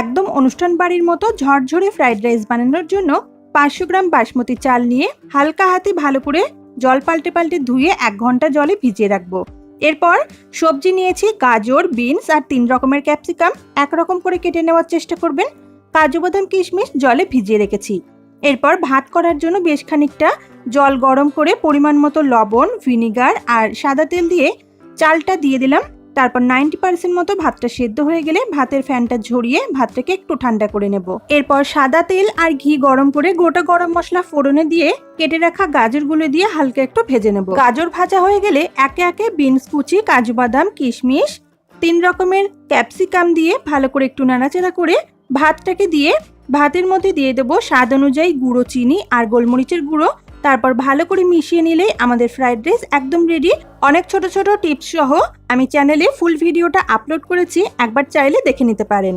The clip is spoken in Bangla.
একদম অনুষ্ঠান বাড়ির মতো ঝরঝরে ফ্রাইড রাইস বানানোর জন্য 500 গ্রাম বাসমতি চাল নিয়ে হালকা হাতে ভালো করে জল পাল্টে পাল্টে ধুয়ে 1 ঘন্টা জলে ভিজিয়ে রাখবো। এরপর সবজি নিয়েছি গাজর, বিনস আর 3 রকমের ক্যাপসিকাম। একরকম করে কেটে নেওয়ার চেষ্টা করবেন। কাজু বাদাম কিশমিশ জলে ভিজিয়ে রেখেছি। এরপর ভাত করার জন্য বেশ খানিকটা জল গরম করে পরিমাণ মতো লবণ, ভিনিগার আর সাদা তেল দিয়ে চালটা দিয়ে দিলাম। তারপর 90% মতো ভাতটা সেদ্ধ হয়ে গেলে ভাতের ফ্যানটা ঝরিয়ে ভাতটাকে একটু ঠান্ডা করে নেব। এরপর সাদা তেল আর ঘি গরম করে গোটা গরম মশলা ফোড়নে দিয়ে কেটে রাখা গাজরগুলো দিয়ে হালকা একটু ভেজে নেব। গাজর ভাজা হয়ে গেলে একে একে বিনস কুচি, কাজু বাদাম, কিশমিশ, 3 রকমের ক্যাপসিকাম দিয়ে ভালো করে একটু নাড়াচাড়া করে ভাতটাকে দিয়ে ভাতের মধ্যে দিয়ে দেবো স্বাদ অনুযায়ী গুঁড়ো চিনি আর গোলমরিচের গুঁড়ো। তারপর ভালো করে মিশিয়ে নিলেই আমাদের ফ্রাইড রাইস একদম রেডি। অনেক ছোট ছোট টিপস সহ আমি চ্যানেলে ফুল ভিডিওটা আপলোড করেছি, একবার চাইলে দেখে নিতে পারেন।